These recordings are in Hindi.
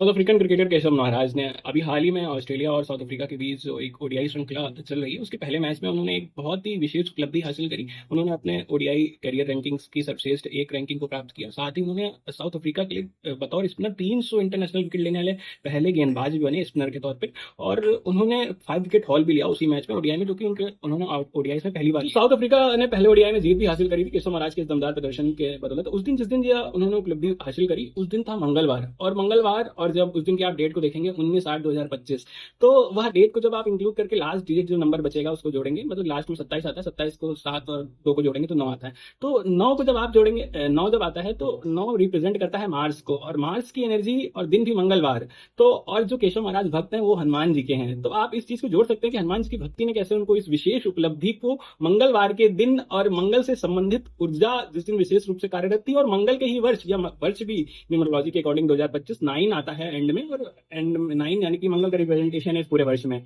South African cricketer Keshav Maharaj ने अभी हाल ही में ऑस्ट्रेलिया और साउथ अफ्रीका के बीच जो एक ओडीआई श्रृंखला चल रही है उसके पहले मैच में उन्होंने एक बहुत ही विशेष उपलब्धि हासिल करी। उन्होंने अपने ओडीआई करियर रैंकिंग्स की सर्वश्रेष्ठ एक रैंकिंग को प्राप्त किया। साथ ही उन्होंने साउथ अफ्रीका के लिए बतौर स्पिनर 300 इंटरनेशनल विकेट लेने वाले पहले गेंदबाज भी बने स्पिनर के तौर पर। और उन्होंने 5 विकेट हॉल भी लिया उसी मैच में ओडीआई में, जो कि उनके उन्होंने ओडीआई में पहली बार। साउथ अफ्रीका ने पहले ओडीआई में जीत भी हासिल करी थी केशव महाराज के इस दमदार प्रदर्शन के बदौलत। उस दिन जिस दिन यह उन्होंने उपलब्धि हासिल करी उस दिन था मंगलवार। और जब उस दिन की आप डेट को देखेंगे 19/8/2025, तो वह डेट को जब आप इंक्लूड करके लास्ट डिजिट जो नंबर बचेगा उसको जोड़ेंगे, मतलब लास्ट में 27 आता है, 27 को 7 और 2 को जोड़ेंगे तो 9 आता है। तो 9 को जब आप जोड़ेंगे, 9 जब आता है तो 9 रिप्रेजेंट करता है मार्स को, और मार्स की एनर्जी और दिन भी मंगलवार। तो और जो केशव महाराज भक्त हैं वो हनुमान जी के हैं। तो आप इस चीज को जोड़ सकते हैं कि हनुमान जी की भक्ति ने कैसे उनको इस विशेष उपलब्धि को मंगलवार के दिन और मंगल से संबंधित ऊर्जा जिस दिन विशेष रूप से कार्यरत थी, और मंगल के ही वर्ष या वर्ष भी न्यूमरोलॉजी के अकॉर्डिंग 2025 9 आता है एंड में, और एंड में 9 यानी कि मंगल का रिप्रेजेंटेशन है इस पूरे वर्ष में।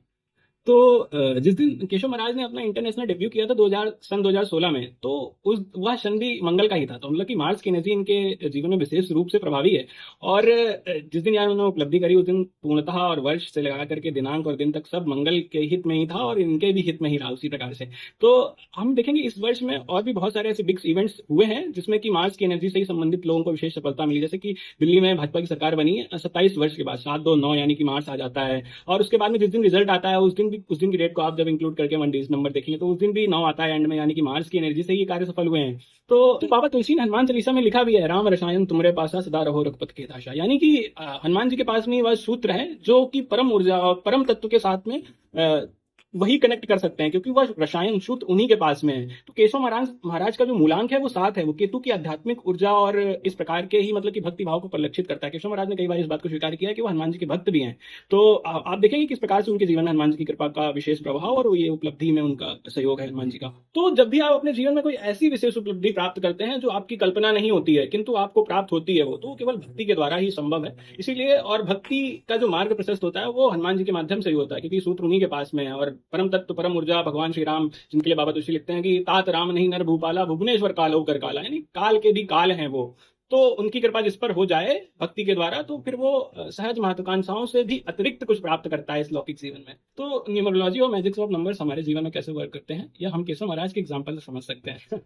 तो जिस दिन केशव महाराज ने अपना इंटरनेशनल डेब्यू किया था 2016 में, तो उस वह क्षण भी मंगल का ही था। तो मतलब कि मार्स की एनर्जी इनके जीवन में विशेष रूप से प्रभावी है। और जिस दिन यार उन्होंने उपलब्धि करी उस दिन पूर्णतः और वर्ष से लगा करके दिनांक और दिन तक सब मंगल के हित में ही था, और इनके भी हित में ही रहा उसी प्रकार से। तो हम देखेंगे इस वर्ष में और भी बहुत सारे ऐसे बिग इवेंट्स हुए हैं जिसमें कि मार्स की एनर्जी से ही संबंधित लोगों को विशेष सफलता मिली। जैसे कि दिल्ली में भाजपा की सरकार बनी है 27 वर्ष के बाद, 7/2/9 यानी कि मार्च आ जाता है। और उसके बाद में जिस दिन रिजल्ट आता है उस दिन की डेट को आप जब इंक्लूड करके 1 डिजिट नंबर देखेंगे तो उस दिन भी 9 आता है एंड में, यानी कि मार्च की एनर्जी से ये कार्य सफल हुए हैं। तो बाबा तुलसी ने हनुमान चालीसा में लिखा भी है, राम रसायन तुमरे पासा सदा रहो रघुपत के दासा। यानी कि हनुमान जी के पास में वह सूत्र है जो कि परम ऊर्जा और परम तत्व के साथ में वही कनेक्ट कर सकते हैं, क्योंकि वह रसायन शुद्ध उन्हीं के पास में है। तो केशव महाराज का जो मूलांक है वो 7 है, वो केतु की आध्यात्मिक ऊर्जा और इस प्रकार के ही मतलब कि भक्ति भाव को परिलक्षित करता है। केशव महाराज ने कई बार इस बात को स्वीकार किया है कि वो हनुमान जी के भक्त भी हैं। तो आप देखेंगे किस प्रकार से उनके जीवन में हनुमान जी की कृपा का विशेष प्रभाव और ये उपलब्धि में उनका सहयोग है हनुमान जी का। तो जब भी आप अपने जीवन में कोई ऐसी विशेष उपलब्धि प्राप्त करते हैं जो आपकी कल्पना नहीं होती है किंतु आपको प्राप्त होती है, वो तो केवल भक्ति के द्वारा ही संभव है। इसीलिए और भक्ति का जो मार्ग प्रशस्त होता है वो हनुमान जी के माध्यम से ही होता है, क्योंकि सूत्र उन्हीं के पास में है। और परम तत्व परम ऊर्जा भगवान श्री राम, जिनके लिए बाबा तुलसी लिखते हैं कि तात राम नहीं नर भूपाला भुवनेश्वर कालो कर काला, यानी काल के भी काल हैं वो। तो उनकी कृपा जिस पर हो जाए भक्ति के द्वारा, तो फिर वो सहज महत्वाकांक्षाओं से भी अतिरिक्त कुछ प्राप्त करता है इस लौकिक जीवन में। तो न्यूमरोलॉजी और मैजिक्स ऑफ नंबर्स हमारे जीवन में कैसे वर्क करते हैं यह हम केशव महाराज के एग्जाम्पल से समझ सकते हैं।